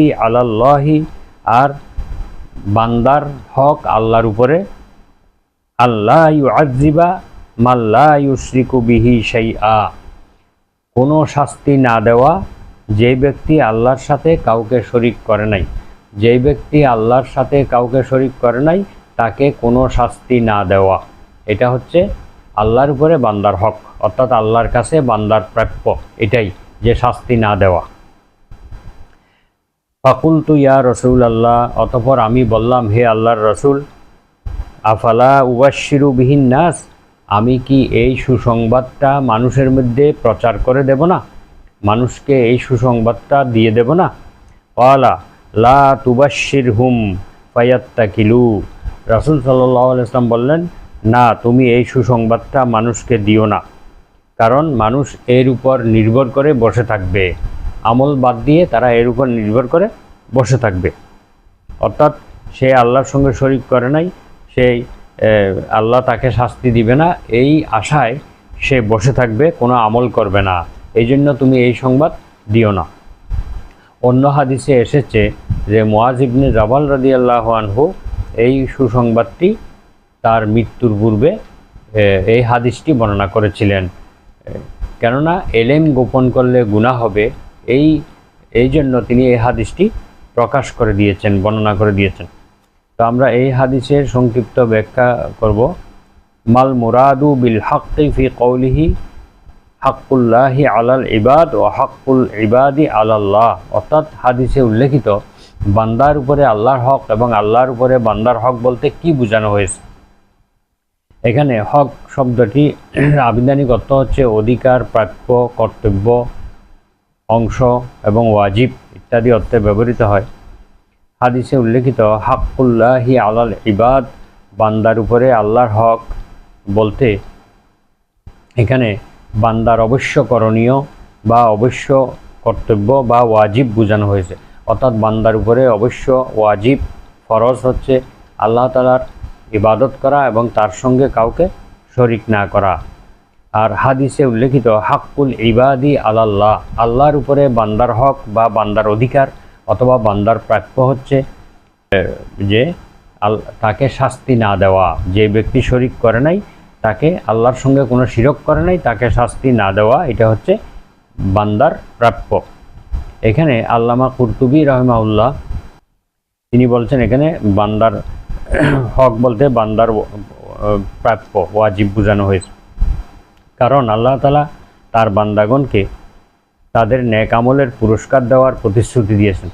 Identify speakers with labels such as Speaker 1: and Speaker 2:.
Speaker 1: আলাল্লাহি, আর বান্দার হক আল্লাহর উপরে, আল্লাহ ইউআযযিবা মান লা ইউশরিকু বিহি শাইআ, কোনো শাস্তি না দেওয়া যেই ব্যক্তি আল্লাহর সাথে কাউকে শরিক করে নাই। যেই ব্যক্তি আল্লাহর সাথে কাউকে শরিক করে নাই তাকে কোনো শাস্তি না দেওয়া, এটা হচ্ছে আল্লাহর উপরে বান্দার হক, অর্থাৎ আল্লাহর কাছে বান্দার প্রাপ্য এটাই, যে শাস্তি না দেওয়া। ফাকুলতু ইয়া রাসূলাল্লাহ, অতঃপর আমি বললাম, হে আল্লাহর রসুল, আফালা উবাশশিরু বিহিন নাস, আমি কি এই সুসংবাদটা মানুষের মধ্যে প্রচার করে দেব না, মানুষকে এই সুসংবাদটা দিয়ে দেব না? ক্বালা লা তুবাশশিরহুম ফায়াত্তাকিলু, রাসূল সাল্লাল্লাহু আলাইহি ওয়াসাল্লাম বললেন, না, তুমি এই সুসংবাদটা মানুষকে দিও না, কারণ মানুষ এর উপর নির্ভর করে বসে থাকবে, আমল বাদ দিয়ে তারা এর উপর নির্ভর করে বসে থাকবে। অর্থাৎ সে আল্লাহর সঙ্গে শরিক করে নাই, সেই আল্লাহ তাকে শাস্তি দিবে না, এই আশায় সে বসে থাকবে, কোনো আমল করবে না। এই জন্য তুমি এই সংবাদ দিও না। অন্য হাদিসে এসেছে যে মুআজ ইবনে জাবাল রাদিয়াল্লাহু আনহু এই সুসংবাদটি তার মৃত্যুর পূর্বে এই হাদিসটি বর্ণনা করেছিলেন, কেননা এলেম গোপন করলে গুনাহ হবে, এই জন্য তিনি এই হাদিসটি প্রকাশ করে দিয়েছেন, বর্ণনা করে দিয়েছেন। তো আমরা এই হাদিসের সংক্ষিপ্ত ব্যাখ্যা করব। মাল মুরাদু বিল হাক্কি ফি কওলিহি হাক্কুল্লাহি আলাল ইবাদ ও হাক্কুল ইবাদি আলাল্লাহ, অর্থাৎ হাদিসে উল্লেখিত বান্দার উপরে আল্লাহর হক এবং আল্লাহর উপরে বান্দার হক বলতে কি বোঝানো হয়েছে। এখানে হক শব্দটি আবিধানিক অর্থ হচ্ছে অধিকার, প্রাপ্য, কর্তব্য, অংশ এবং ওয়াজিব ইত্যাদি অর্থে ব্যবহৃত হয়। হাদিসে উল্লেখিত হাক্কুল্লাহি আলাল ইবাদ, বান্দার উপরে আল্লাহর হক বলতে এখানে বান্দার অবশ্য করণীয় বা অবশ্য কর্তব্য বা ওয়াজিব বোঝানো হয়েছে। অর্থাৎ বান্দার উপরে অবশ্য ওয়াজিব ফরজ হচ্ছে আল্লাহ তাআলার ইবাদত করা এবং তার সঙ্গে কাউকে শরিক না করা। আর হাদিসে উল্লেখিত হাক্কুল ইবাদি আলাল্লাহ, আল্লাহর উপরে বান্দার হক বা বান্দার অধিকার অথবা বান্দার প্রাপ্য হচ্ছে যে তাকে শাস্তি না দেওয়া, যে ব্যক্তি শরিক করে নাই, তাকে আল্লাহর সঙ্গে কোনো শিরক করে নাই, তাকে শাস্তি না দেওয়া, এটা হচ্ছে বান্দার প্রাপ্য। এখানে আল্লামা কুরতুবী রাহিমাহুল্লাহ তিনি বলছেন এখানে বান্দার হক বলতে বান্দার প্রাপ্য ওয়াজিব বোঝানো হয়েছে, কারণ আল্লাহ তাআলা তার বান্দাগণকে তাদের নেক আমলের পুরস্কার দেওয়ার প্রতিশ্রুতি দিয়েছেন।